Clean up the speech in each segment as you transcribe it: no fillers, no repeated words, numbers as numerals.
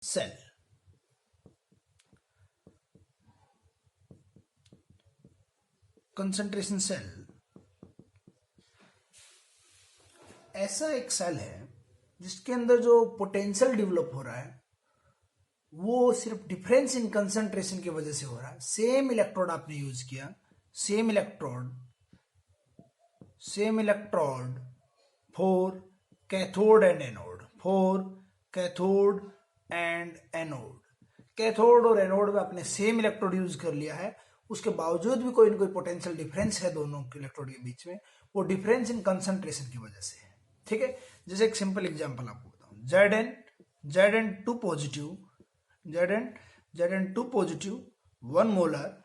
Cell. Concentration cell ऐसा एक cell है जिसके अंदर जो पोटेंशियल डेवलप हो रहा है वो सिर्फ डिफरेंस इन कंसंट्रेशन की वजह से हो रहा है। सेम इलेक्ट्रोड आपने यूज किया, same electrode for cathode and anode, cathode और एनोड में आपने सेम इलेक्ट्रोड यूज कर लिया है, उसके बावजूद भी कोई ना कोई पोटेंशियल डिफरेंस है दोनों के इलेक्ट्रोड के बीच में, वो डिफरेंस इन कंसंट्रेशन की वजह से है। ठीक है, जैसे एक सिंपल एग्जांपल आपको बताऊं, Zn2 positive 1 molar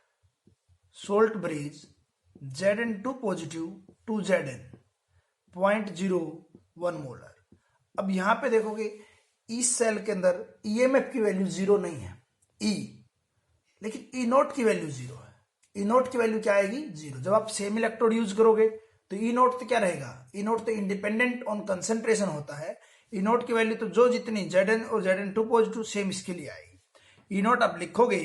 salt bridge, Zn2 positive 2 Zn 0.01 molar. अब यहां पे देखोगे इस सेल के अंदर ईएमएफ की वैल्यू 0 नहीं है, ई, लेकिन ई नोट की वैल्यू 0 है। ई नोट की वैल्यू क्या आएगी? 0। जब आप सेम इलेक्ट्रोड यूज करोगे तो ई नोट तो क्या रहेगा? ई नोट तो इंडिपेंडेंट ऑन कंसंट्रेशन होता है। ई नोट की वैल्यू तो जो जितनी Zn और Zn2 पॉजिटिव सेम इसके लिए आएगी। ई नोट आप लिखोगे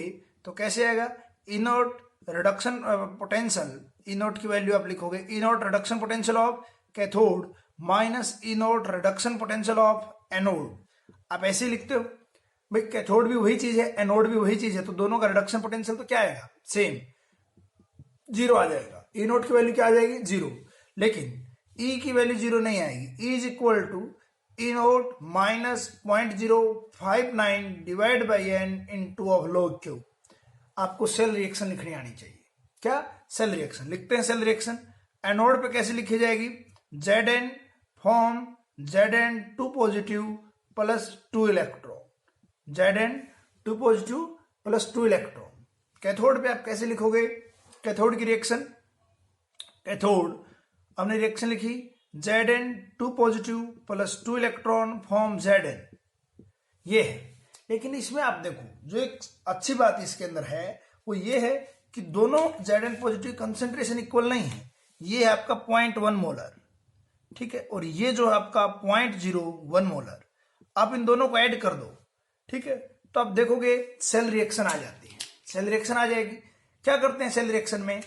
तो कैसे आएगा? E nought reduction potential, E nought की वैल्यू आप लिखोगे E nought reduction potential of cathode minus E nought reduction potential of anode. आप ऐसे लिखते हो भाई, कैथोड भी वही चीज है, एनोड भी वही चीज है, तो दोनों का रिडक्शन पोटेंशियल तो क्या आएगा? सेम, 0 आ जाएगा। ई नोट की वैल्यू क्या आ जाएगी? 0। लेकिन ई की वैल्यू 0 नहीं आएगी। E is equal to E naught minus 0.059 divide by N into of log Q. आपको सेल रिएक्शन लिखनी आनी चाहिए। क्या? सेल रिएक्शन लिखते हैं। सेल रिएक्शन एनोड पे कैसे लिखी जाएगी? Zn form Zn2 positive plus 2 electron, Zn2 positive plus 2 electron. Cathode पे आप कैसे लिखोगे? कैथोड की रिएक्शन, कैथोड हमने रिएक्शन लिखी Zn2 positive plus 2 electron form Zn, ये है। लेकिन इसमें आप देखो जो एक अच्छी बात इसके अंदर है वो ये है कि दोनों Zn पॉजिटिव कंसेंट्रेशन इक्वल नहीं है। ये है आपका 0.1 मोलर, ठीक है, और ये जो है आपका 0.01 मोलर। आप इन दोनों को ऐड कर दो, ठीक है, तो आप देखोगे सेल रिएक्शन आ जाती है। सेल रिएक्शन आ जाएगी। क्या करते हैं सेल रिएक्शन में?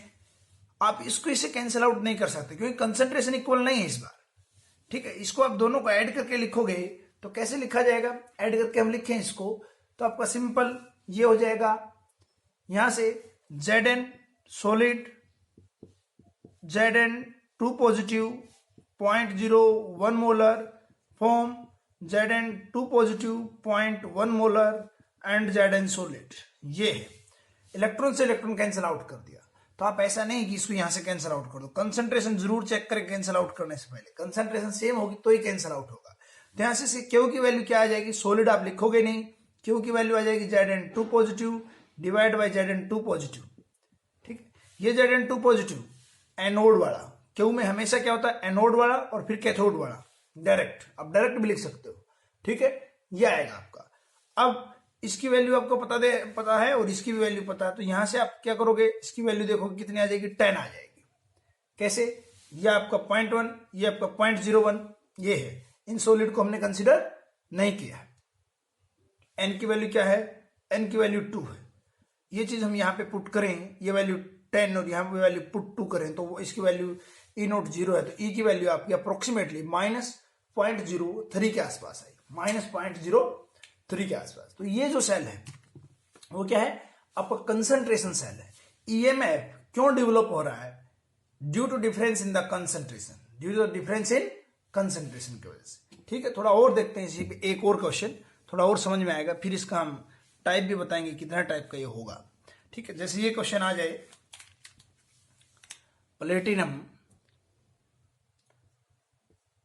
आप इसको इसे कैंसिल आउट नहीं कर सकते क्योंकि कंसेंट्रेशन इक्वल नहीं है इस बार, ठीक है। इसको आप दोनों को ऐड करके लिखोगे तो कैसे लिखा जाएगा? ऐड करके हम लिखें इसको तो आपका सिंपल ये हो जाएगा, यहां से Zn solid Zn2 positive 0.01 molar form Zn2 positive 0.1 molar and Zn solid. ये है, इलेक्ट्रॉन से इलेक्ट्रॉन कैंसिल आउट कर दिया। तो आप ऐसा नहीं कि इसको यहां से कैंसिल आउट कर दो, कंसंट्रेशन जरूर चेक करें कैंसिल आउट करने से पहले। कंसंट्रेशन सेम होगी तो ही कैंसिल आउट होगा। तो यहां से क्यू की वैल्यू क्या आ जाएगी? सॉलिड आप लिखोगे नहीं, क्यू की वैल्यू आ जाएगी Zn2 positive divide by Zn2 positive, ठीक है। ये Zn2 पॉजिटिव एनोड वाला, क्यू में हमेशा क्या होता है? एनोड वाला और फिर कैथोड वाला। डायरेक्ट, आप डायरेक्ट भी लिख सकते हो, ठीक है। ये आएगा आपका। अब इसकी वैल्यू आपको पता है और इसकी भी वैल्यू पता है, तो यहां से आप क्या करोगे? इसकी वैल्यू देखोगे कितनी आ जाएगी? 10 आ जाएगी। कैसे? ये आपका 0.1, ये आपका 0.01, ये है। इन सॉलिड को हमने कंसिडर नहीं किया। एन की वैल्यू क्या है? एन की वैल्यू 2 है। ये चीज हम यहां पे पुट करें, ये वैल्यू 10 और यहां पे वैल्यू पुट 2 करें तो इसकी वैल्यू ई नोट 0 है, तो ई की वैल्यू आपकी अप्रोक्सीमेटली -0.03 के आसपास आई, -0.03 के आसपास। तो ये जो सेल है वो क्या है? आपका कंसंट्रेशन सेल है। ईएमएफ क्यों डेवलप हो रहा है? Due to difference in the concentration, due to difference in concentration की वजह से, ठीक है। थोड़ा और देखते हैं इसी पे, एक और क्वेश्चन थोड़ा और समझ में आएगा, फिर इसका हम टाइप भी बताएंगे कितना टाइप का ये होगा, ठीक है। जैसे ये क्वेश्चन आ जाए,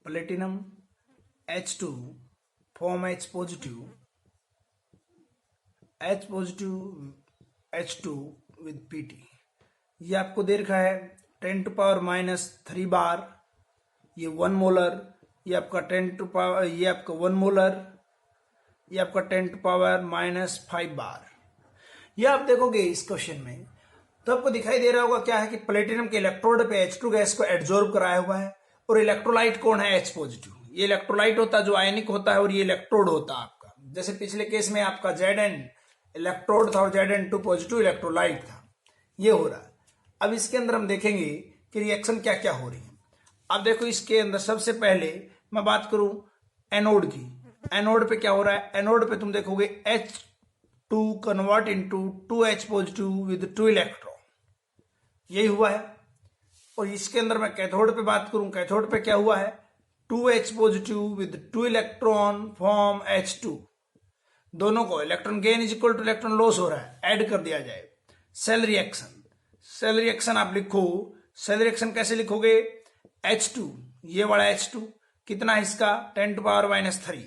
platinum H2 form H positive H2 with Pt। ये आपको दे रखा है 10⁻³ बार, ये 1 मोलर, ये आपका 1 मोलर, ये आपका 10⁻⁵ बार। ये आप देखोगे इस क्वेश्चन में तो आपको दिखाई दे रहा होगा क्या है कि प्लेटिनम के इलेक्ट्रोड पे H2 गैस को एड्जॉर्ब कराया हुआ है और इलेक्ट्रोलाइट कौन है? H positive. ये इलेक्ट्रोलाइट होता है जो आयनिक होता है और ये इलेक्ट्रोड होता है आपका जैसे पिछले केस में आपका Zn इलेक्ट्रोड था और Zn2 पॉजिटिव इलेक्ट्रोलाइट था, ये हो रहा है। अब इसके अंदर हम देखेंगे कि रिएक्शन क्या क्या हो रही है। अब देखो इसके अंदर सबसे पहले मैं बात करूं एनोड की। एनोड पे क्या हो रहा है, एनोड पे तुम देखोगे H2 convert into 2H positive with 2 electron, यही हुआ है। और इसके अंदर मैं कैथोड पे बात करूं, कैथोड पे क्या हुआ है, 2H positive with 2 electron form H2, दोनों को electron gain is equal two electron loss हो रहा है, ऐड कर दिया जाए। सेल रिएक्शन, सेल रिएक्शन आप लिखो, सेल रिएक्शन कैसे लिखोगे, H2, ये वाला H2 कितना है इसका 10⁻³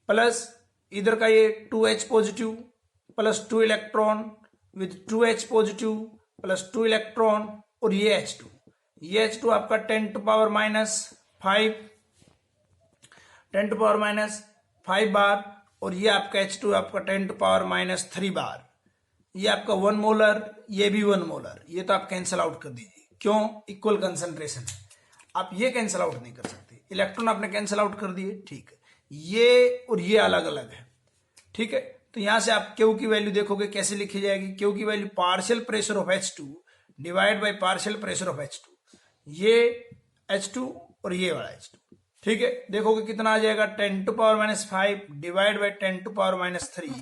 प्लस इधर का ये 2H positive plus 2 electron with 2H positive plus 2 electron, और ये H2, ये H2 आपका 10⁻5 बार, और ये आपका H2 आपका 10⁻³ बार। ये आपका 1 मोलर, ये भी 1 मोलर, ये तो आप कैंसिल आउट कर दीजिए, क्यों, इक्वल कंसंट्रेशन है, आप ये कैंसिल आउट नहीं कर सकते। इलेक्ट्रॉन आपने कैंसिल आउट कर दिए, ठीक है, ये और ये अलग अलग है, ठीक है। तो यहां से आप क्यू की वैल्यू देखोगे कैसे लिखी जाएगी, क्यू की value partial pressure of H2 divide by partial pressure of H2, ये H2 और ये वाला H2, ठीक है। देखोगे कितना आ जाएगा 10⁻5 डिवाइड बाय 10⁻3,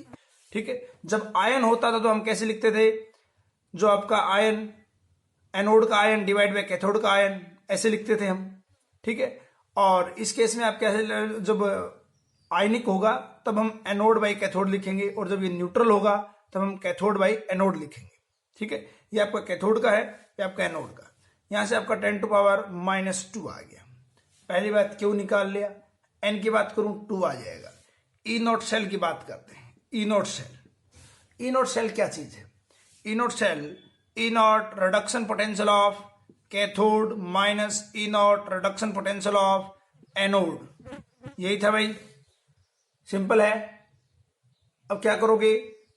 ठीक है। जब आयन होता था तो हम कैसे लिखते थे, जो आपका आयन एनोड का आयन डिवाइड बाय कैथोड का आयन, ऐसे लिखते थे हम, ठीक है। और इस केस में आप कैसे, जब आयनिक होगा तब हम एनोड बाई कैथोड लिखेंगे, और जब ये न्यूट्रल होगा तब हम कैथोड बाई एनोड लिखेंगे, ठीक है। ये आपका कैथोड का है, ये आपका एनोड का। यहां से आपका 10⁻2 आ गया, पहली बात क्यू निकाल लिया। एन की बात करूं 2 आ जाएगा। ई नोट सेल की बात करते हैं, E nought cell. E nought cell क्या चीज है, E nought cell, E nought reduction potential of cathode minus E nought reduction potential of anode, यही था भाई, सिंपल है। अब क्या करोगे,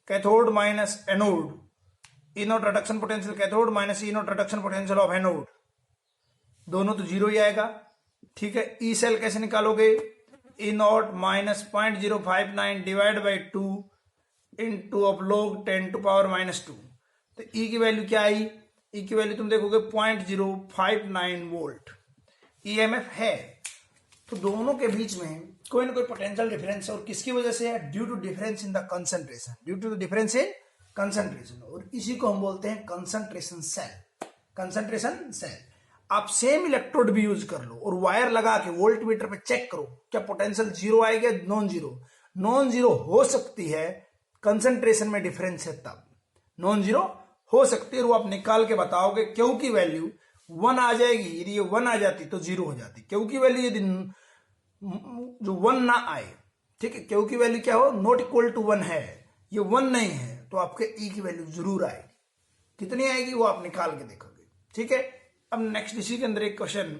cathode minus anode, E nought reduction potential cathode minus E nought reduction potential of anode, दोनों तो zero ही आएगा, ठीक है। ई सेल कैसे निकालोगे, E not minus 0.059 divide by 2 into of log 10⁻²। तो ई की वैल्यू क्या आई, ई की वैल्यू तुम देखोगे 0.059 वोल्ट ईएमएफ है। तो दोनों के बीच में कोई ना कोई पोटेंशियल डिफरेंस है, और किसकी वजह से है, due to difference in the concentration, due to the difference in concentration, और इसी को हम बोलते हैं कंसंट्रेशन सेल। कंसंट्रेशन सेल, आप सेम इलेक्ट्रोड भी यूज कर लो और वायर लगा के वोल्ट मीटर पे चेक करो, क्या पोटेंशियल जीरो आएगा, नॉन जीरो। नॉन जीरो हो सकती है, कंसंट्रेशन में डिफरेंस है तब नॉन जीरो हो सकती है, और वो आप निकाल के बताओगे। क्यू की वैल्यू 1 आ जाएगी, यदि ये 1 आ जाती तो जीरो हो जाती। क्यू की वैल्यू यदि जो 1 ना आए, ठीक है, क्यू की वैल्यू क्या हो, नॉट इक्वल टू 1 है, ये 1 नहीं है, तो आपके ई की वैल्यू जरूर आएगी। कितनी आएगी वो आप निकाल के देखोगे, ठीक है। अब नेक्स्ट इसी के अंदर एक क्वेश्चन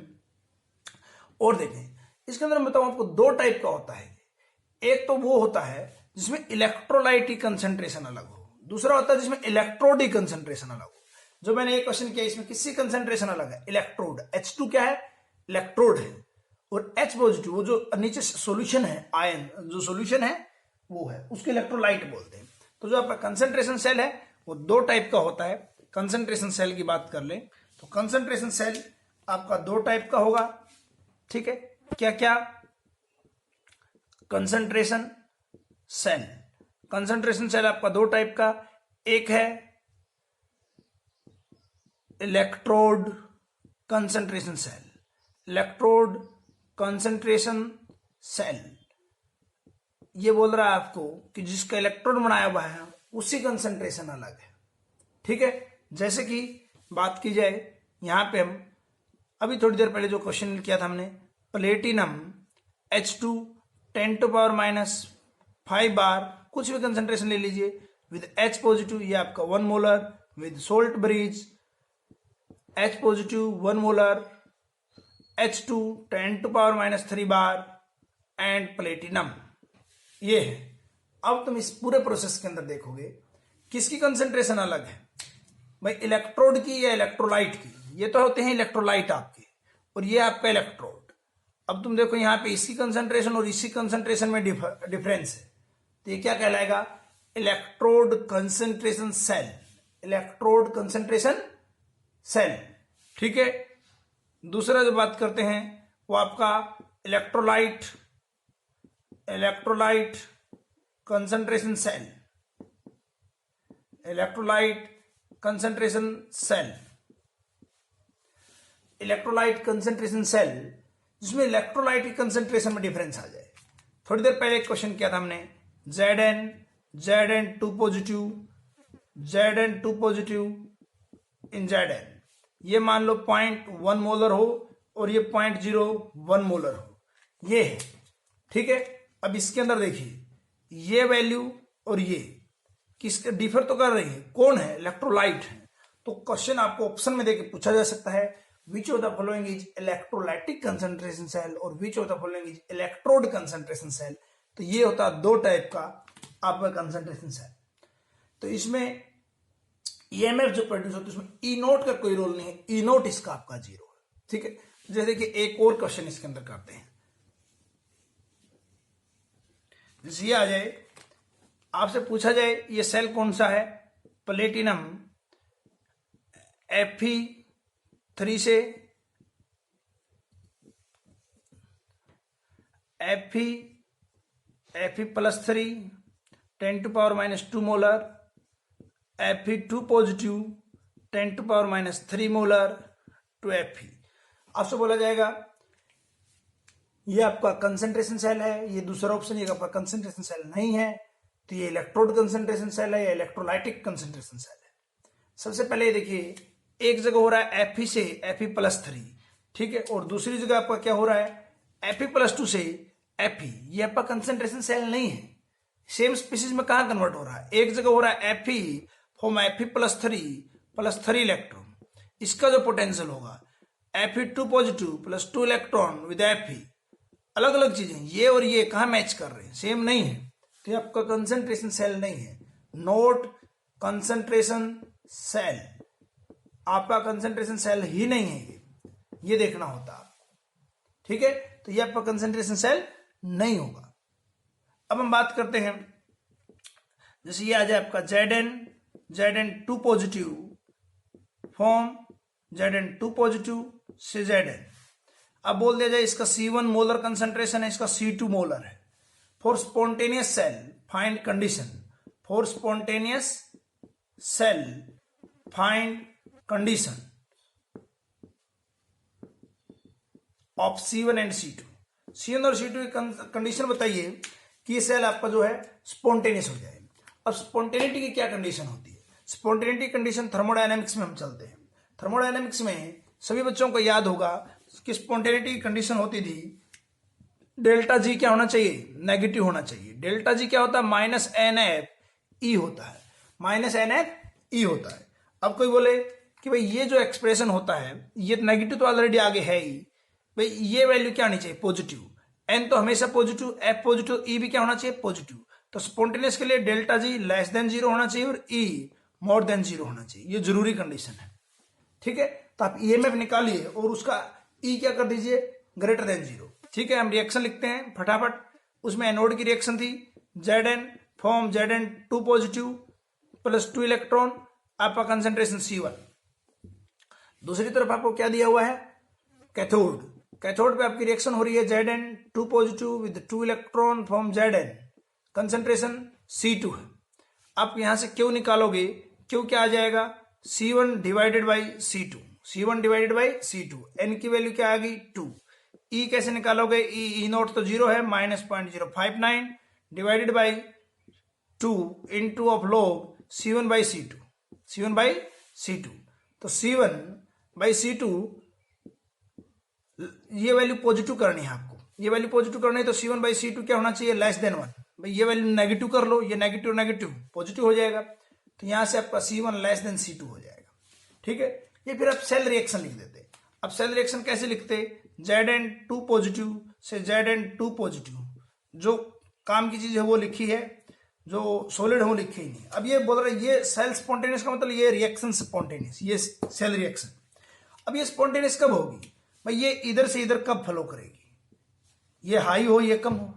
और देखें। इसके अंदर मैं बताऊं आपको, 2 टाइप का होता है। एक तो वो होता है जिसमें इलेक्ट्रोलाइट की कंसंट्रेशन अलग हो, दूसरा होता है जिसमें इलेक्ट्रोड की कंसंट्रेशन अलग हो। जो मैंने एक क्वेश्चन किया, इसमें किसकी कंसंट्रेशन अलग है, इलेक्ट्रोड। H2 क्या है, इलेक्ट्रोड है, और H पॉजिटिव वो जो नीचे सॉल्यूशन है, आयन जो सॉल्यूशन है वो है, उसके इलेक्ट्रोलाइट बोलते हैं। तो जो आपका कंसंट्रेशन सेल है वो 2 टाइप का होता है। कंसंट्रेशन सेल की बात कर ले तो कंसंट्रेशन सेल आपका 2 टाइप का होगा, ठीक है। क्या क्या, कंसंट्रेशन सेल, कंसंट्रेशन सेल आपका 2 टाइप का, एक है electrode concentration cell, electrode concentration cell. ये बोल रहा है आपको कि जिसका इलेक्ट्रोड बनाया हुआ है उसी कंसंट्रेशन अलग है, ठीक है। जैसे कि बात की जाए, यहां पे हम अभी थोड़ी देर पहले जो क्वेश्चन किया था हमने, प्लेटिनम H2 10⁻5 बार, कुछ भी कंसंट्रेशन ले लीजिए, विद H पॉजिटिव, ये आपका 1 molar, with salt bridge H positive 1 molar, H2 10⁻³ bar and platinum, ये है। अब तुम इस पूरे प्रोसेस के अंदर देखोगे किसकी कंसंट्रेशन अलग है भाई, इलेक्ट्रोड की या इलेक्ट्रोलाइट की। ये तो होते हैं इलेक्ट्रोलाइट आपके, और ये आपका इलेक्ट्रोड। अब तुम देखो यहाँ पे इसकी कंसंट्रेशन और इसी कंसंट्रेशन में डिफरेंस है, तो ये क्या कहलाएगा? Electrode concentration cell, electrode concentration cell. ठीक है। दूसरा जो बात करते हैं वो आपका electrolyte, electrolyte concentration cell, electrolyte concentration cell, electrolyte concentration cell, जिसमें इलेक्ट्रोलाइट की कंसंट्रेशन में डिफरेंस आ जाए। थोड़ी देर पहले एक क्वेश्चन किया था हमने, Zn 2 positive, Zn 2 positive in Zn, ये मान लो 0.1 मोलर हो और ये 0.01 मोलर हो, ये है। ठीक है। अब इसके अंदर देखिए ये वैल्यू और ये किसके डिफर तो कर रही है, कौन है? इलेक्ट्रोलाइट है। तो क्वेश्चन आपको ऑप्शन में देके पूछा जा सकता है, which of the following is electrolytic concentration cell और which of the following is electrode concentration cell. तो ये होता है दो टाइप का आपका कंसंट्रेशन सेल। तो इसमें ईएमएफ जो प्रोड्यूस होता है उसमें ई नोट का कोई रोल नहीं है, ई नोट इसका आपका 0 है। ठीक है। जैसे कि एक और क्वेश्चन इसके अंदर करते हैं, जैसे ये आ जाए, आपसे पूछा जाए ये सेल कौन सा है? प्लेटिनम Fe3 से Fe+3 10⁻² molar, Fe2 positive 10⁻³ molar to Fe। आपसे बोला जाएगा ये आपका कंसंट्रेशन सेल है, ये दूसरा ऑप्शन ये आपका कंसंट्रेशन सेल नहीं है, तो ये इलेक्ट्रोड कंसंट्रेशन सेल है या इलेक्ट्रोलाइटिक कंसंट्रेशन सेल है। सबसे पहले देखिए, एक जगह हो रहा है Fe से Fe+3, ठीक है, और दूसरी जगह आपका क्या हो रहा है Fe+2 से Fe। ये आपका कंसंट्रेशन सेल नहीं है। सेम स्पीसीज में कहां कन्वर्ट हो रहा है? एक जगह हो रहा है Fe फ्रॉम Fe+3 इलेक्ट्रॉन, इसका जो पोटेंशियल होगा Fe2 positive +2 electron with Fe, अलग अलग चीजें, ये और ये कहां मैच कर रहे हैं? सेम नहीं है, तो ये आपका कंसंट्रेशन सेल नहीं है, नोट कंसंट्रेशन सेल, आपका कंसंट्रेशन सेल ही नहीं है ये देखना होता आपको। ठीक है। तो ये आपका कंसंट्रेशन सेल नहीं होगा। अब हम बात करते हैं, जैसे ये आ जाए आपका Zn 2 positive from Zn 2 positive से Zn। अब बोल दिया जाए इसका C1 मोलर कंसंट्रेशन है, इसका C2 मोलर है। For spontaneous cell find condition, for spontaneous cell find condition of C1 and C2। C1 और C2 की कंडीशन बताइए कि ये सेल आपका जो है स्पॉन्टेनियस हो जाए। अब स्पॉन्टेनिटी की क्या कंडीशन होती है? स्पॉन्टेनिटी कंडीशन थर्मोडायनेमिक्स में हम चलते हैं। थर्मोडायनेमिक्स में सभी बच्चों को याद होगा कि स्पॉन्टेनिटी की कंडीशन होती थी डेल्टा जी क्या होना चाहिए? नेगेटिव होना चाहिए। डेल्टा जी क्या होता है? -NF होता है, -NF होता है। अब कोई बोले कि भाई ये जो एक्सप्रेशन होता है ये नेगेटिव तो ऑलरेडी आगे है ही, भाई ये वैल्यू क्या आनी चाहिए? पॉजिटिव। एन तो हमेशा पॉजिटिव, एफ पॉजिटिव, ई भी क्या होना चाहिए? पॉजिटिव। तो स्पॉन्टेनियस के लिए डेल्टा जी <0 होना चाहिए और ई <0 होना चाहिए, ये जरूरी कंडीशन है। ठीक है। तो आप ईएमएफ निकालिए और उसका ई क्या कर दीजिए? <0। ठीक है। हम रिएक्शन लिखते हैं फटाफट। उसमें एनोड की रिएक्शन थी Zn from Zn 2 positive +2 electron, आपका कंसंट्रेशन C1। दूसरी तरफ आपको क्या दिया हुआ है? कैथोड। कैथोड पे आपकी रिएक्शन हो रही है Zn 2 positive with 2 electron from Zn, concentration C2 है। आप यहां से क्यू निकालोगे, क्यू क्या आ जाएगा? C1 divided by C2, C1 divided by C2। N की वैल्यू क्या आ गई? 2। E कैसे निकालोगे? ई नोट तो 0 है, -0.059 divided by 2 into of log C1 by C2, C1 by C2। तो C1 बाई C2 ये वैल्यू पॉजिटिव करनी है आपको, ये वैल्यू पॉजिटिव करनी है, तो C1 बाई C2 क्या होना चाहिए? <1। भाई ये वैल्यू नेगेटिव कर लो, ये नेगेटिव नेगेटिव पॉजिटिव हो जाएगा, तो यहां से आपका C1 C2 हो जाएगा। ठीक है। ये फिर आप सेल रिएक्शन लिख देते। अब सेल रिएक्शन कैसे लिखते? Zn 2 पॉजिटिव से Zn 2 पॉजिटिव, जो काम की चीज है वो लिखी है, जो सॉलिड है वो लिखी ही नहीं। अब ये बोल रहा है ये सेल स्पॉन्टेनियस का मतलब ये रिएक्शन स्पॉन्टेनियस, ये सेल रिएक्शन। अब ये स्पॉन्टेनियस कब होगी? भाई ये इधर से इधर कब फ्लो करेगी? ये हाई हो ये कम हो,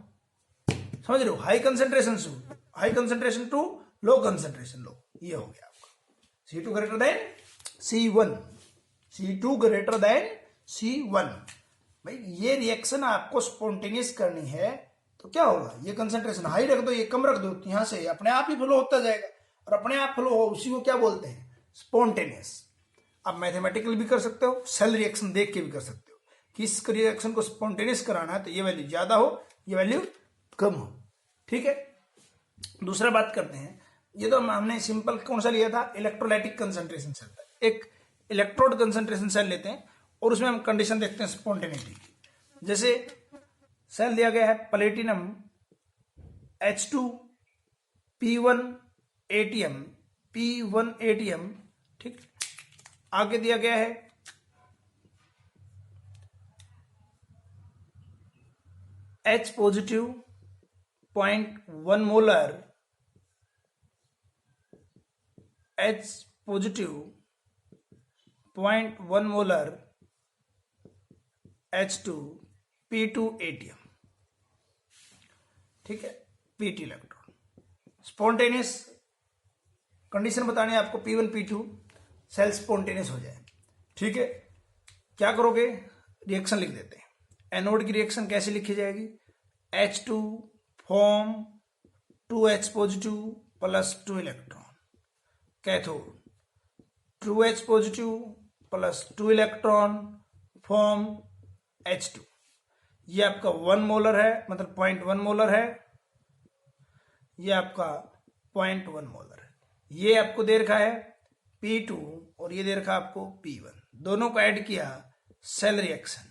समझ रहे हो? हाई कंसेंट्रेशन से हो high concentration to low concentration low, ये हो गया आपका C2 greater than C1, C2 greater than C1। भाई ये रिएक्शन आपको स्पॉन्टेनियस करनी है तो क्या होगा, ये कंसेंट्रेशन हाई रख दो, ये कम रख दो, तो यहां से अपने आप ही फ्लो होता जाएगा, और अपने आप फ्लो हो उसी को क्या बोलते हैं, स्पॉन्टेनियस। आप मैथमेटिकल भी कर सकते हो, सेल रिएक्शन देख के भी कर सकते हो कि इस रिएक्शन को स्पॉन्टेनियस कराना है तो ये वैल्यू ज्यादा हो, ये वैल्यू कम हो। ठीक है, दूसरा बात करते हैं, ये तो हमने सिंपल कौन सा लिया था, इलेक्ट्रोलाइटिक कंसेंट्रेशन सेल। एक इलेक्ट्रोड कंसेंट्रेशन सेल लेते हैं और उसमें हम कंडीशन देखते हैं स्पॉन्टेनिटी की। जैसे सेल दिया गया है platinum H2 P1 ATM, P1 ATM, ठीक। आगे दिया गया है H positive 0.1 molar, H positive 0.1 molar H2 P2 ATM, ठीक है, P2 इलेक्ट्रॉन। स्पॉन्टेनियस कंडीशन बतानी है आपको, P1 P2 सेल स्पॉन्टेनियस हो जाए। ठीक है, क्या करोगे, रिएक्शन लिख देते हैं। एनोड की रिएक्शन कैसे लिखी जाएगी, H2 form 2H positive plus 2 electron, cathode 2H positive plus 2 electron form H2। ये आपका 1 मोलर है, मतलब 0.1 मोलर है, ये आपका 0.1 मोलर है। ये आपको दे रखा है P2 और ये दे रखा आपको P1, दोनों को ऐड किया, cell reaction,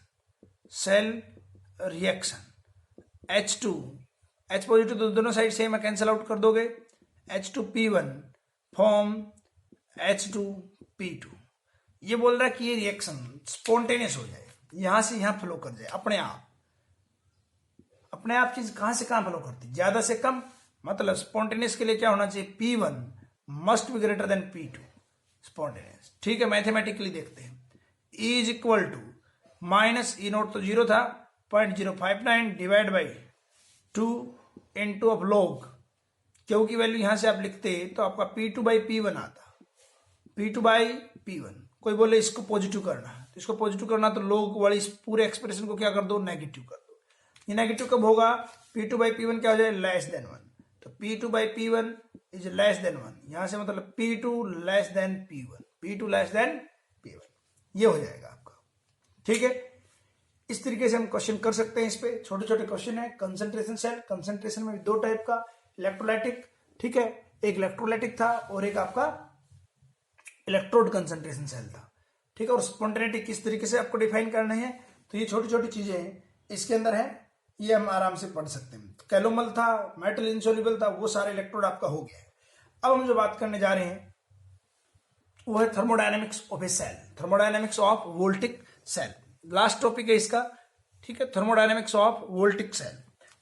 cell reaction H2 H positive तो दोनों साइड सेम है, कैंसिल आउट कर दोगे, H2P1 फॉर्म H2P2। ये बोल रहा है कि ये रिएक्शन स्पॉन्टेनियस हो जाए, यहां से यहां फ्लो कर जाए अपने आप। अपने आप चीज कहां से कहां फ्लो करती, ज्यादा से कम, मतलब स्पॉन्टेनियस के लिए क्या होना चाहिए, P1 must be greater than P2 spontaneous. ठीक है, मैथमेटिकली देखते हैं, E is equal to minus E naught तो जीरो था, 0.059 divide by 2 into of log, Q की वैल्यू यहां से आप लिखते तो आपका P2 बाई P1 आता, P2 बाई P1। कोई बोले इसको पॉजिटिव करना है तो इसको पॉजिटिव करना, तो लॉग वाली इस पूरे एक्सप्रेशन को क्या कर दो, नेगेटिव कर दो। ये नेगेटिव कब होगा, P2 बाई P1 क्या हो जाए, लेस देन 1, तो P2 by P1 is less than 1, यहां से मतलब P2 less than P1, P2 less than P1, ये हो जाएगा आपका। ठीक है, इस तरीके से हम क्वेश्चन कर सकते हैं, इस पे छोटे छोटे क्वेश्चन है। कंसंट्रेशन सेल, कंसंट्रेशन में दो टाइप का, इलेक्ट्रोलाइटिक, ठीक है, एक इलेक्ट्रोलाइटिक था और एक आपका इलेक्ट्रोड कंसंट्रेशन सेल था। ठीक है, और स्पॉन्टेनिटी किस तरीके से आपको डिफाइन करना है, तो ये छोटी छोटी चीजें हैं इसके अंदर है, ये हम आराम से पढ़ सकते हैं। तो कैलोमल था, मेटल इनसोल्युबल था, वो सारे इलेक्ट्रोड आपका हो गया है। अब हम जो बात करने जा रहे हैं वो है thermodynamics of a cell, thermodynamics of voltaic cell, last topic है इसका। ठीक है, thermodynamics of voltaic cell.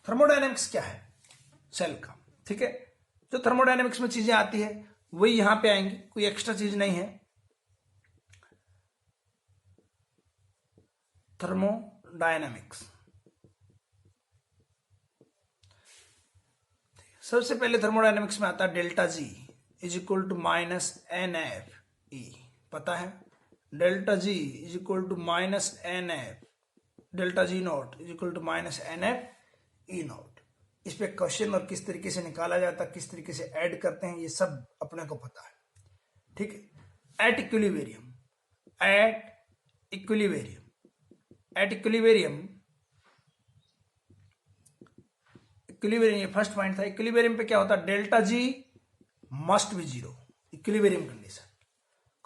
Thermodynamics क्या है सेल का, ठीक है, जो थर्मोडायनेमिक्स में चीजें आती है वही यहां पे आएंगी, कोई एक्स्ट्रा चीज नहीं है। थर्मोडायनेमिक्स, सबसे पहले थर्मोडायनेमिक्स में आता है delta G is equal to minus N F E, पता है, delta G is equal to minus N F, delta G naught is equal to minus N F E naught. इस पे क्वेश्चन और किस तरीके से निकाला जाता है, किस तरीके से ऐड करते हैं, ये सब अपने को पता है। ठीक है, at equilibrium, at equilibrium, at equilibrium, equilibrium ये फर्स्ट पॉइंट था। इक्विलिब्रियम पे क्या होता है, delta ji must be zero, equilibrium condition.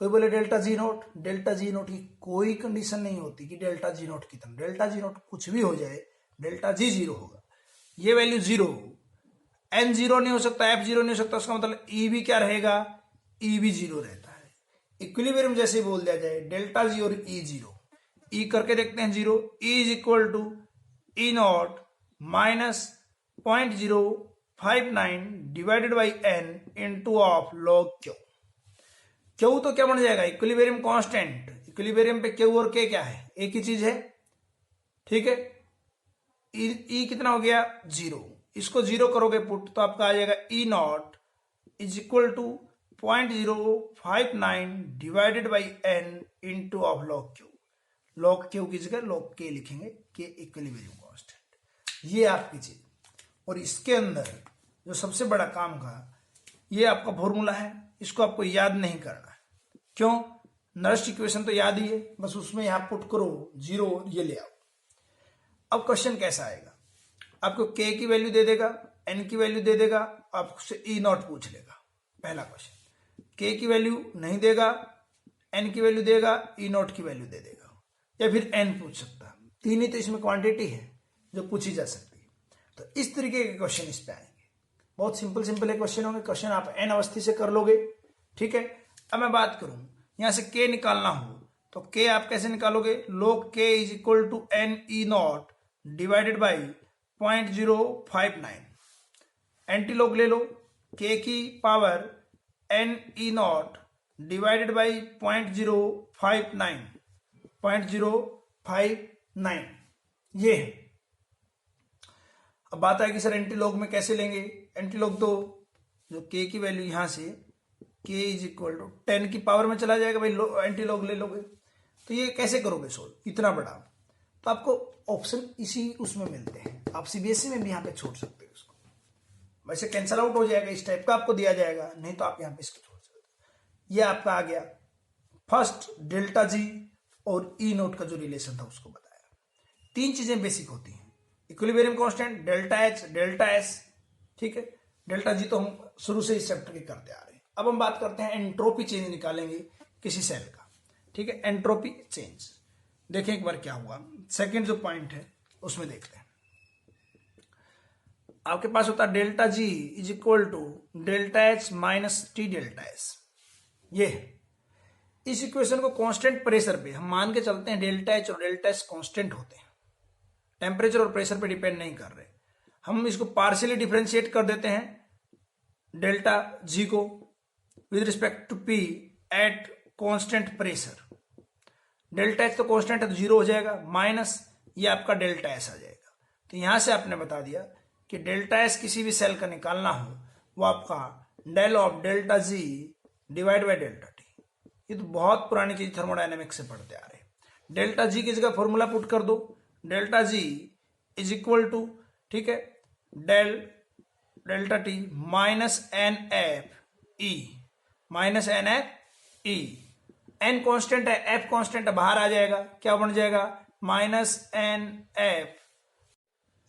कोई बोले delta G note, delta G note की कोई कंडीशन नहीं होती कि डेल्टा जी नोट की तरह, डेल्टा जी नोट कुछ भी हो जाए डेल्टा जी जीरो होगा, ये वैल्यू जीरो, एन जीरो नहीं हो सकता, एफ जीरो नहीं हो सकता, उसका मतलब ई भी क्या रहेगा, ई भी जीरो रहता है। इक्विलिब्रियम जैसे बोल दिया जाए डेल्टा जी और ई जीरो, ई करके देखते हैं zero, E is equal to E not minus 0.059 divided by N into of log Q. Q तो क्या बन जाएगा, इक्विलिब्रियम कांस्टेंट, इक्विलिब्रियम पे क्यू और के क्या है, एक ही चीज है। ठीक है, ई कितना हो गया, जीरो, इसको 0 करोगे पुट तो आपका आ जाएगा E nought is equal to 0.059 divided by N into of log Q. Log Q की जगह लॉग के लिखेंगे, के इक्विलिब्रियम कांस्टेंट। ये आपकी चीज। और इसके अंदर जो सबसे बड़ा काम का ये आपका फॉर्मूला है, इसको आपको याद नहीं करना है। क्यों? नरेस्ट इक्वेशन तो याद ही है, बस उसमें यहां पुट करो 0 ये ले आओ। अब क्वेश्चन कैसा आएगा, आपको के की वैल्यू दे देगा, एन की वैल्यू दे देगा, आपसे ई नॉट पूछ लेगा। पहला क्वेश्चन, के की वैल्यू नहीं देगा, एन की वैल्यू देगा, ई नॉट की वैल्यू दे देगा, या फिर एन पूछ सकता। तीन ही तो इसमें क्वांटिटी है जो पूछी जा सकती है। तो इस तरीके के क्वेश्चन इस पे आएंगे। बहुत सिंपल सिंपल क्वेश्चन होंगे। क्वेश्चन आप एन अवस्थी से कर लोगे, ठीक है। अब मैं बात करूं, यहां से के निकालना हो तो के आप कैसे निकालोगे? log k is equal to N E naught divided by 0.059। Anti log ले लो, के की power N E naught divided by 0.059, 0.059 ये है। अब बात आएगी सर एंटी लॉग में कैसे लेंगे? एंटी लॉग तो जो के की वैल्यू यहां से के इज इक्वल टू 10 की पावर में चला जाएगा भाई, एंटी लॉग ले लोगे तो ये कैसे करोगे सोल्व इतना बड़ा? तो आपको ऑप्शन इसी उसमें मिलते हैं, आप सीबीएसई में भी यहाँ पे छोड़ सकते हो उसको। वैसे कैंसल आउट हो जाएगा, इस टाइप का आपको दिया जाएगा, नहीं तो आप यहाँ पे इसको छोड़ सकते हो। ये आपका आ गया फर्स्ट डेल्टा जी और ई नोट का जो रिलेशन था उसको बताया। तीन चीजें बेसिक होती हैं, equilibrium constant, delta H, delta S, ठीक है। डेल्टा जी तो हम शुरू से इस चैप्टर के करते आ रहे हैं। अब हम बात करते हैं एंट्रोपी चेंज निकालेंगे किसी सेल का, ठीक है। एंट्रोपी चेंज देखें एक बार क्या हुआ। सेकंड जो पॉइंट है उसमें देखते हैं, आपके पास होता है delta G is equal to delta H minus T delta S. ये इस इक्वेशन को कांस्टेंट प्रेशर पे हम मान के चलते हैं, डेल्टा एच और डेल्टा एस कांस्टेंट होते हैं, टेम्परेचर और प्रेशर पे डिपेंड नहीं कर रहे। हम इसको पार्शियली डिफरेंशिएट कर देते हैं डेल्टा जी को with respect to P at constant pressure. Delta H तो कांस्टेंट है तो 0 हो जाएगा, माइनस ये आपका डेल्टा एस आ जाएगा। तो यहां से आपने बता दिया कि डेल्टा एस किसी भी सेल का निकालना हो वो आपका del of delta G divide by delta T. ये तो बहुत पुरानी चीज थर्मोडायनेमिक्स से पढ़ते आ रहे हैं। डेल्टा जी की जगह फॉर्मूला पुट कर दो, delta G is equal to, ठीक है, del delta T minus N F E, minus N F E. N constant है, एफ कांस्टेंट है, बाहर आ जाएगा, क्या बन जाएगा? माइनस एन एफ,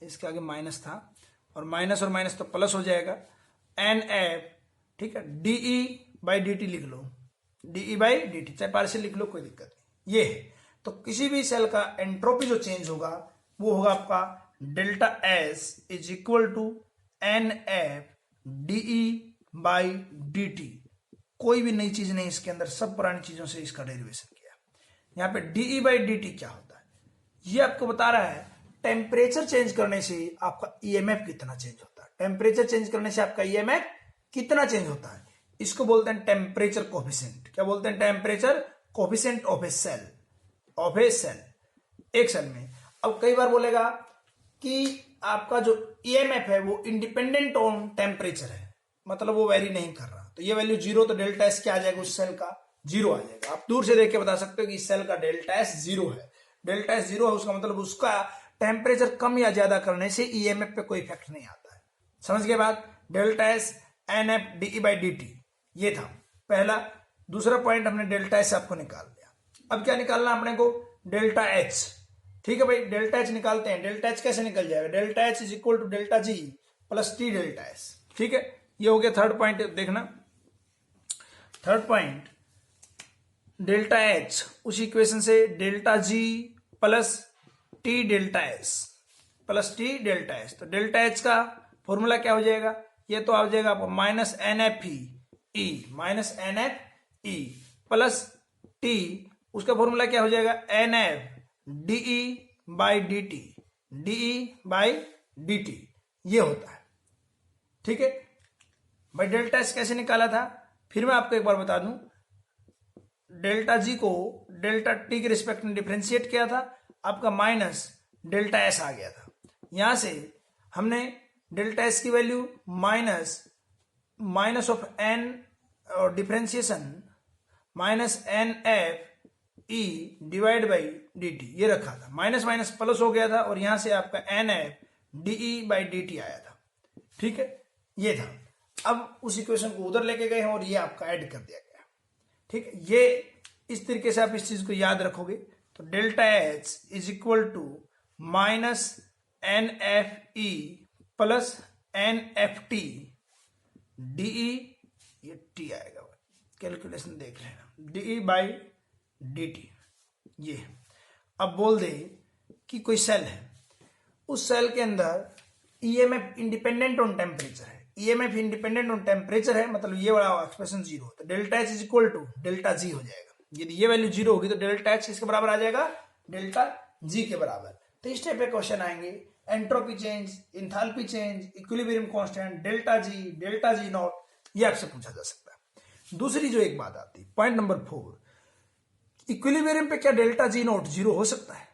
इसके आगे माइनस था और माइनस तो प्लस हो जाएगा, एन एफ, ठीक है, डीई बाई डी टी लिख लो, डीई बाई डी टी, चाहे पार्शियल लिख लो कोई दिक्कत नहीं। ये है तो किसी भी सेल का एंट्रोपी जो चेंज होगा वो होगा आपका delta S is equal to N F DE by D T. कोई भी नई चीज नहीं इसके अंदर, सब पुरानी चीजों से इसका डेरिवेशन किया। यहाँ पे डीई बाई डी टी क्या होता है ये आपको बता रहा है। टेम्परेचर चेंज करने से आपका ईएमएफ कितना चेंज होता है, टेम्परेचर चेंज करने से आपका ईएमएफ कितना चेंज होता है, इसको बोलते हैं टेम्परेचर कोफिशिएंट। क्या बोलते हैं? Temperature coefficient of a cell, of a cell, एक सेल में। अब कई बार बोलेगा कि आपका जो ईएमएफ है वो इंडिपेंडेंट ऑन टेम्परेचर है, मतलब वो वेरी नहीं कर रहा, तो ये वैल्यू 0, तो डेल्टा एस क्या आ जाएगा? उस सेल का 0 आ जाएगा। आप दूर से देख के बता सकते हो कि इस सेल का डेल्टा एस 0 है। डेल्टा एस 0 है उसका मतलब उसका टेम्परेचर कम या ज्यादा करने से ईएमएफ पे कोई इफेक्ट नहीं आता है। समझ गए बात? Delta S N F DE by D T, ये था पहला। दूसरा पॉइंट हमने डेल्टा एस आपको निकाल दिया। अब क्या निकालना अपने को? डेल्टा एच, ठीक है भाई, डेल्टा एच निकालते हैं। डेल्टा एच कैसे निकल जाएगा? Delta H is equal to delta G plus T delta S, ठीक है। ये हो गया थर्ड पॉइंट। देखना थर्ड पॉइंट, डेल्टा एच उसी इक्वेशन से delta G plus T delta S, plus T delta S. तो डेल्टा एच का फॉर्मूला क्या हो जाएगा? ये तो आ जाएगा आपको minus N F E, minus N F E plus T, उसका फॉर्मूला क्या हो जाएगा? N F DE by D T, DE by D T, ये होता है, ठीक है भाई। डेल्टा एस कैसे निकाला था फिर मैं आपको एक बार बता दूं। डेल्टा जी को डेल्टा टी के रिस्पेक्ट में डिफरेंशिएट किया था, आपका माइनस डेल्टा एस आ गया था। यहां से हमने डेल्टा एस की वैल्यू माइनस ऑफ एन और differentiation minus N F E divide by D T, ये रखा था। माइनस माइनस प्लस हो गया था और यहां से आपका N F D E by D T आया था। ठीक है, ये था। अब उस इक्वेशन को उधर लेके गए हैं और ये आपका ऐड कर दिया गया। ठीक है, ये इस तरीके से आप इस चीज को याद रखोगे तो delta H is equal to minus N F E plus N F T DE, ये टी आएगा, कैलकुलेशन देख लेना, डीई बाई डी टी। ये अब बोल दे कि कोई सेल है, उस सेल के अंदर ईएमएफ इंडिपेंडेंट ऑन टेम्परेचर है। ईएमएफ इंडिपेंडेंट ऑन टेम्परेचर है, मतलब ये वाला एक्सप्रेशन जीरो, तो delta H is equal to delta G हो जाएगा। यदि ये वैल्यू जीरो होगी तो डेल्टा एच किसके बराबर आ जाएगा, डेल्टा जी के बराबर। तो इस टाइप के क्वेश्चन आएंगे, entropy change, enthalpy change, equilibrium constant, delta G not, ये आपसे पूछा जा सकता है। दूसरी जो एक बात आती है, पॉइंट नंबर 4, इक्विलिब्रियम पे क्या डेल्टा जी नॉट जीरो हो सकता है?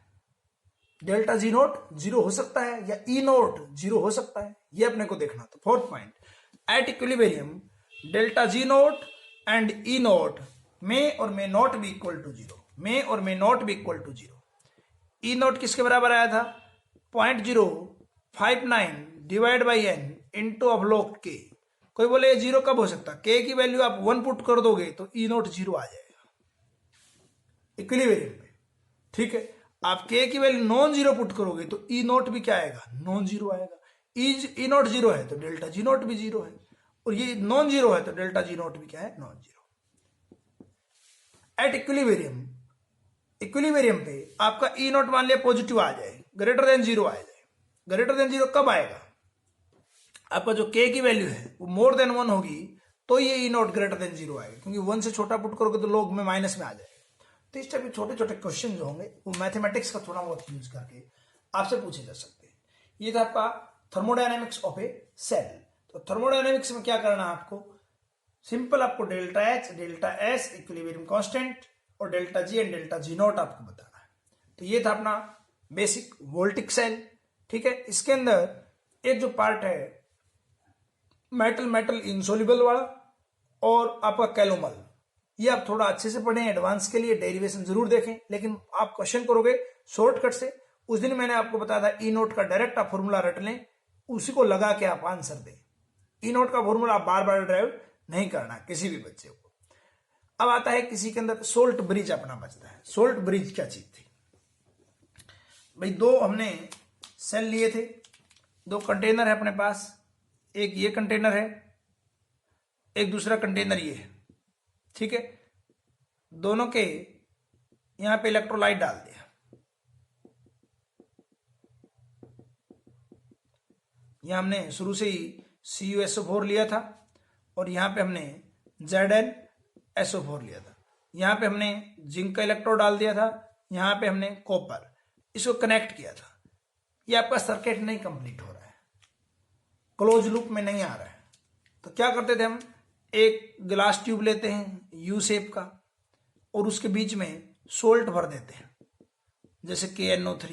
डेल्टा जी नॉट जीरो हो सकता है या ई नॉट जीरो हो सकता है, ये अपने को देखना। तो fourth point, at equilibrium delta G naught and E naught में और may not be equal to zero, में और may not be equal to zero. E naught किसके बराबर आया था, 0.059 divide by N into of log K. कोई बोले ये जीरो कब हो सकता है, के की वैल्यू आप 1 पुट कर दोगे तो ई नॉट जीरो आ जाएगा इक्विलिब्रियम में। ठीक है, आप के की वैल्यू नॉन जीरो पुट करोगे तो ई नॉट भी क्या आएगा, नॉन जीरो आएगा। ई नॉट जीरो है तो डेल्टा जी नॉट भी जीरो है, और ये नॉन जीरो है तो डेल्टा जी नॉट भी क्या है, non zero. At equilibrium, equilibrium पे आपका ई नॉट मान लिया पॉजिटिव आ जाए, ग्रेटर देन जीरो आ जाए। ग्रेटर देन जीरो कब आएगा, आपका जो के की वैल्यू है वो मोर देन 1 होगी तो ये ई नॉट ग्रेटर देन जीरो आएगा, क्योंकि 1 से छोटा पुट करोगे तो लॉग में माइनस में आ जाएगा। तो इस टाइप के छोटे छोटे क्वेश्चन जो होंगे वो मैथमेटिक्स का थोड़ा बहुत यूज करके आपसे पूछे जा सकते हैं। ये था आपका थर्मोडायनेमिक्स ऑफ ए सेल। तो थर्मोडायनेमिक्स में क्या करना है आपको, सिंपल आपको delta H, delta S, equilibrium constant और delta G and delta G nought आपको बताना है। तो ये था अपना बेसिक वोल्टिक सेल। ठीक है, इसके अंदर एक जो पार्ट है मेटल मेटल इंसोल्युबल वाला और आपका कैलोमल, ये आप थोड़ा अच्छे से पढ़ें, एडवांस के लिए डेरिवेशन जरूर देखें। लेकिन आप क्वेश्चन करोगे शॉर्टकट से, उस दिन मैंने आपको बताया था ई नोट का डायरेक्ट आप फॉर्मूला रट लें, उसी को लगा के आप आंसर दें। ई नोट का फॉर्मूला आप बार बार ड्राइव नहीं करना किसी भी बच्चे को। अब आता है किसी के अंदर सोल्ट ब्रिज अपना बचता है। सोल्ट ब्रिज क्या चीज थी भाई, दो हमने सेल लिए थे, दो कंटेनर है अपने पास, एक ये कंटेनर है, एक दूसरा कंटेनर ये है। ठीक है, दोनों के यहां पे इलेक्ट्रोलाइट डाल दिया, यहां हमने शुरू से ही CuSO4 लिया था और यहां पे हमने ZnSO4 लिया था। यहां पे हमने जिंक का इलेक्ट्रोड डाल दिया था, यहां पे हमने कॉपर, इसको कनेक्ट किया था। ये आपका सर्किट नहीं कंप्लीट हो रहा है, क्लोज लूप में नहीं आ रहा है। तो क्या करते थे हम, एक ग्लास ट्यूब लेते हैं यू शेप का और उसके बीच में सोल्ट भर देते हैं, जैसे KNO3,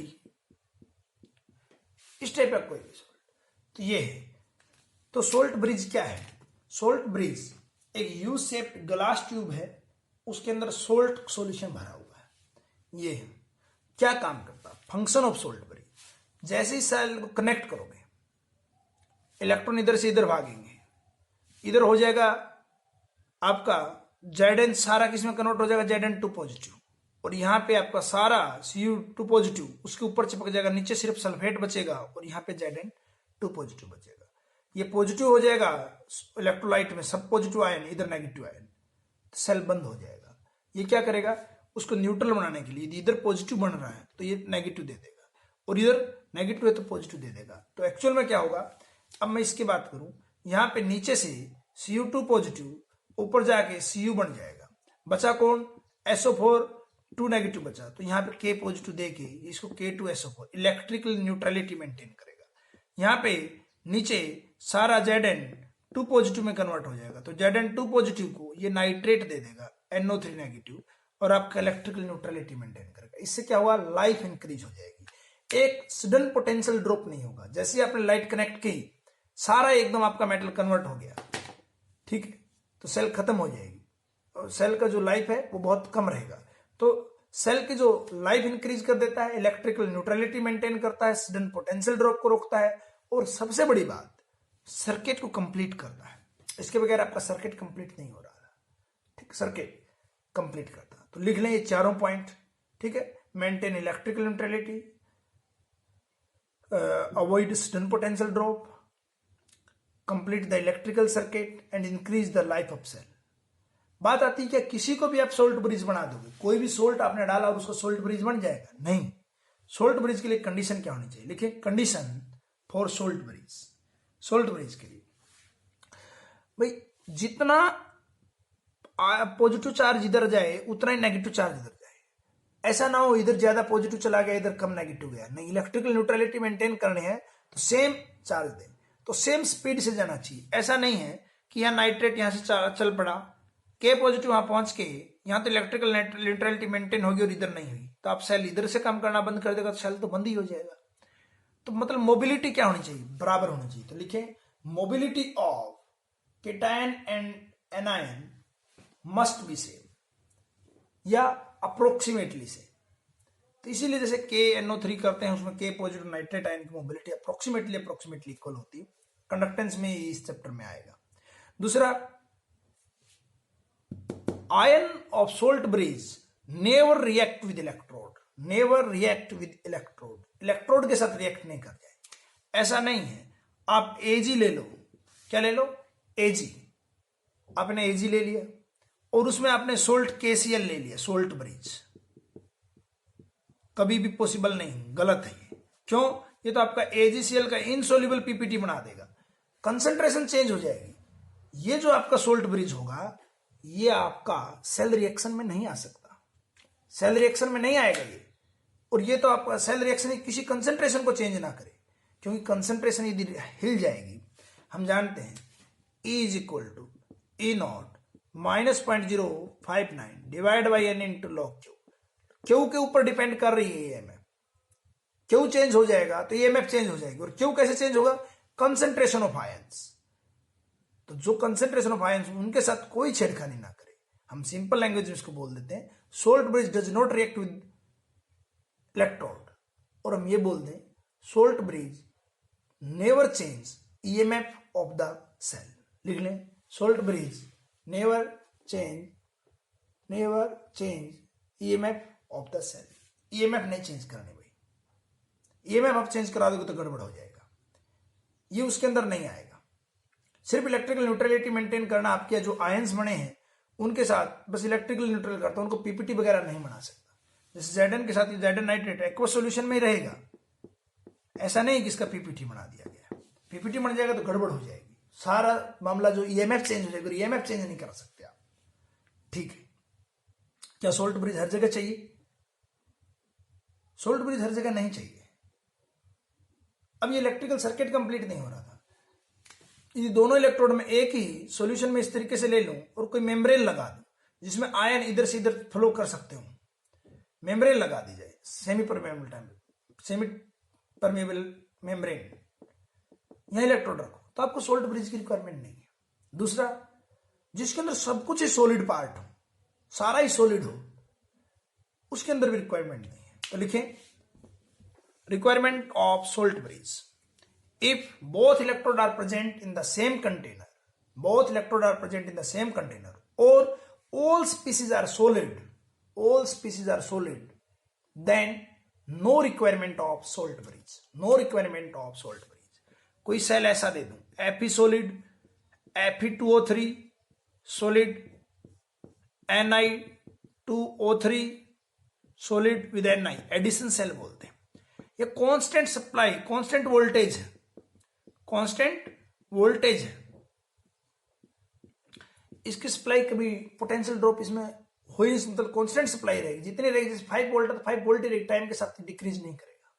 इस टाइप का कोई भी सोल्ट। तो ये है, तो सोल्ट ब्रिज क्या है, सोल्ट ब्रिज एक यू शेप ग्लास ट्यूब है, उसके अंदर सोल्ट सॉल्यूशन भरा हुआ है। ये क्या काम करता है, फंक्शन ऑफ सोल्ट ब्रिज, जैसे ही सेल को कनेक्ट करोगे इलेक्ट्रॉन इधर से इधर भागेंगे, इधर हो जाएगा आपका Zn, सारा किसमें कन्वर्ट हो जाएगा, Zn2 पॉजिटिव, और यहां पे आपका सारा Cu2 पॉजिटिव उसके ऊपर चिपक जाएगा, नीचे सिर्फ सल्फेट बचेगा और यहां पे Zn2 पॉजिटिव बचेगा। ये पॉजिटिव हो जाएगा इलेक्ट्रोलाइट में, सब पॉजिटिव आयन, इधर नेगेटिव आयन, सेल बंद हो जाएगा। ये क्या करेगा, उसको न्यूट्रल बनाने के लिए, यदि इधर पॉजिटिव बन रहा है तो ये नेगेटिव दे देगा, और इधर नेगेटिव है तो पॉजिटिव दे देगा। तो एक्चुअल में क्या होगा, अब मैं इसकी बात करूं, यहां पे नीचे से Cu2 पॉजिटिव, ऊपर जाके Cu बन जाएगा, बचा कौन, SO4 2 नेगेटिव बचा, तो यहाँ पे K पॉजिटिव दे के इसको K2SO4 इलेक्ट्रिकल न्यूट्रलिटी मेंटेन करेगा। यहाँ पे नीचे सारा Zn2 पॉजिटिव में कन्वर्ट हो जाएगा, तो Zn2 पॉजिटिव को ये नाइट्रेट दे देगा NO3 नेगेटिव और आपका इलेक्ट्रिकल न्यूट्रलिटी मेंटेन करेगा। इससे क्या हुआ, लाइफ इंक्रीज हो जाएगी, एक सडन पोटेंशियल ड्रॉप नहीं होगा। जैसे ही आपने लाइट कनेक्ट की सारा एकदम आपका मेटल कन्वर्ट हो गया, ठीक है, तो सेल खत्म हो जाएगी और सेल का जो लाइफ है वो बहुत कम रहेगा। तो सेल की जो लाइफ इंक्रीज कर देता है, इलेक्ट्रिकल न्यूट्रलिटी मेंटेन करता है, सडन पोटेंशियल ड्रॉप को रोकता है, और सबसे बड़ी बात सर्किट को कंप्लीट करता है। इसके बगैर आपका सर्किट कंप्लीट नहीं हो रहा है, ठीक, सर्किट कंप्लीट करता है। तो लिख लें ये चारों पॉइंट, ठीक है, maintain electrical neutrality, avoid sudden potential drop, complete the electrical circuit and increase the life of cell. बात आती है क्या किसी को भी आप सोल्ट ब्रिज बना दोगे, कोई भी सोल्ट आपने डाला और उसको सोल्ट ब्रिज बन जाएगा? नहीं। सोल्ट ब्रिज के लिए कंडीशन क्या होनी चाहिए? लिखिए condition for salt bridge. Salt bridge के लिए भाई जितना पॉजिटिव चार्ज इधर जाए उतना ही नेगेटिव चार्ज इधर जाए। ऐसा ना हो इधर ज्यादा पॉजिटिव चला गया इधर कम नेगेटिव गया, नहीं, इलेक्ट्रिकल न्यूट्रलिटी मेंटेन करनी है तो सेम चार्ज दें, तो सेम स्पीड से जाना चाहिए। ऐसा नहीं है कि यहाँ नाइट्रेट यहां से चल पड़ा, के पॉजिटिव वहां पहुंच के यहां तो इलेक्ट्रिकल न्यूट्रलिटी मेंटेन होगी और इधर नहीं हुई, तो आप सेल इधर से काम करना बंद कर देगा तो सेल तो बंद ही हो जाएगा। तो मतलब मोबिलिटी क्या होनी चाहिए? बराबर होनी चाहिए। तो लिखें mobility of cation and anion must be same या अप्रोक्सीमेटली सेम। तो इसीलिए जैसे KNO3 करते हैं उसमें के पॉजिटिव नाइट्रेट आयन की मोबिलिटी अप्रोक्सीमेटली इक्वल होती है। कंडक्टेंस में इस चैप्टर में आएगा। दूसरा, ion of salt bridge never react with electrode, never react with electrode, electrode के साथ रिएक्ट नहीं कर जाए। ऐसा नहीं है आप Ag ले लो, क्या ले लो? Ag, आपने Ag ले लिया और उसमें आपने सोल्ट KCl ले लिया, सोल्ट ब्रिज, कभी भी पॉसिबल नहीं, गलत है ये। क्यों? ये तो आपका AgCl का इनसोल्यूबल पीपीटी बना देगा, कंसंट्रेशन चेंज हो जाएगी। ये जो आपका सोल्ट ब्रिज होगा ये आपका सेल रिएक्शन में नहीं आ सकता, सेल रिएक्शन में नहीं आएगा ये। और ये तो आपका सेल रिएक्शन किसी कंसंट्रेशन को चेंज ना करे, क्योंकि कंसंट्रेशन यदि हिल जाएगी, हम जानते हैं E is equal to E0 minus 0.059 divide by N into log Q। Q के ऊपर डिपेंड कर रही है EMF, क्यू चेंज हो जाएगा तो EMF चेंज हो जाएगी। और क्यू कैसे चेंज होगा? Concentration of ions. तो जो कंसंट्रेशन ऑफ आयंस उनके साथ कोई छेड़खानी ना करे। हम सिंपल लैंग्वेज में इसको बोल देते हैं salt bridge does not react with electrode, और हम ये बोल दें salt bridge never change EMF of the cell. लिख लें salt bridge never change EMF of the cell. EMF नहीं चेंज करने भाई, EMF आप चेंज करा दोगे तो गड़बड़ हो जाएगा, ये उसके अंदर नहीं आएगा। सिर्फ इलेक्ट्रिकल न्यूट्रलिटी मेंटेन करना, आपके जो आयंस बने हैं उनके साथ बस इलेक्ट्रिकल न्यूट्रल करता है, उनको पीपीटी वगैरह नहीं बना सकता। जैसे Zn के साथ Zn नाइट्रेट एक्वा सॉल्यूशन में ही रहेगा, ऐसा नहीं कि इसका पीपीटी बना दिया गया। पीपीटी बन जाएगा तो गड़बड़ हो जाएगी, सारा मामला जो EMF चेंज हो जाएगा, EMF चेंज नहीं कर सकते आप, ठीक है। क्या सोल्ट ब्रिज हर जगह चाहिए? सोल्ट ब्रिज हर जगह नहीं चाहिए। अब ये इलेक्ट्रिकल सर्किट कंप्लीट नहीं हो रहा था, ये दोनों इलेक्ट्रोड में एक ही सॉल्यूशन में इस तरीके से ले लूं और कोई मेम्ब्रेन लगा दूं जिसमें आयन इधर से इधर फ्लो कर सकते हो, मेम्ब्रेन लगा दी जाए, सेमी परमेबल मेम्ब्रेन, यह इलेक्ट्रोड रखो, तो आपको सोल्ट ब्रिज की रिक्वायरमेंट नहीं है। दूसरा, जिसके अंदर सब कुछ ही सॉलिड पार्ट हो, सारा ही सॉलिड हो, उसके अंदर भी रिक्वायरमेंट नहीं है। तो लिखें requirement of salt bridge, if both electrodes are present in the same container, or all species are solid, then no requirement of salt bridge, कोई सेल ऐसा दे दूं Fe solid, Fe2O3 solid, Ni2O3 solid with Ni, Edison cell बोलते हैं। ये constant supply, constant voltage है, इसकी supply कभी potential drop इसमें हो ही, मतलब कांस्टेंट सप्लाई रहेगी, जितनी रहेगी, जैसे 5 वोल्ट तो 5 वोल्ट ही रहेगी, टाइम के साथ डिक्रीज नहीं करेगा।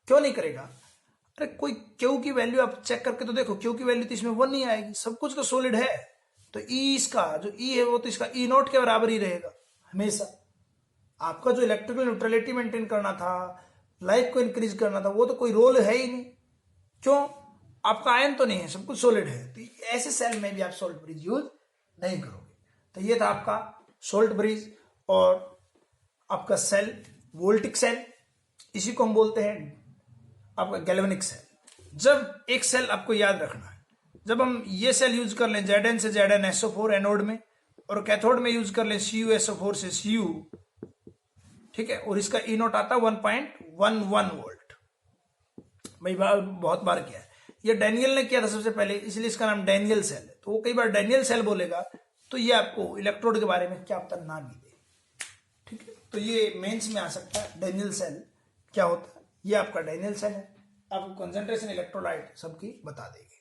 क्यों नहीं करेगा? अरे कोई क्यू की वैल्यू आप चेक करके तो देखो, क्यू की वैल्यू तो इसमें 1 नहीं आएगी, सब कुछ तो सॉलिड है, तो E इसका जो E है वो तो इसका E0 के बराबर ही रहेगा हमेशा। आपका जो इलेक्ट्रिकल न्यूट्रलिटी मेंटेन करना था, लाइफ को इंक्रीज करना था, वो तो कोई रोल है ही नहीं। क्यों? आपका आयन तो नहीं है, सब कुछ सॉलिड है, तो ऐसे सेल में भी आप सोल्ट ब्रिज यूज नहीं करोगे। तो ये था आपका सोल्ट ब्रिज और आपका सेल, वोल्टिक सेल, इसी को हम बोलते हैं आपका गैल्वेनिक सेल। जब एक सेल आपको याद रखना है, जब हम ये सेल यूज कर लें Zn से ZnSO4 एनोड में, और कैथोड में यूज कर लें CuSO4 से Cu, ठीक है, और इसका ई नोट आता है 1.11 वोल्ट। भाई बहुत बार किया है, ये डैनियल ने किया था सबसे पहले, इसलिए इसका नाम डैनियल सेल है। तो वो कई बार डैनियल सेल बोलेगा तो ये आपको इलेक्ट्रोड के बारे में क्या पता ना भी दे, ठीक है। तो ये मेंस में आ सकता है डैनियल सेल क्या होता है, ये आपका डैनियल सेल है, आपको कंसंट्रेशन इलेक्ट्रोलाइट सबकी बता देगी।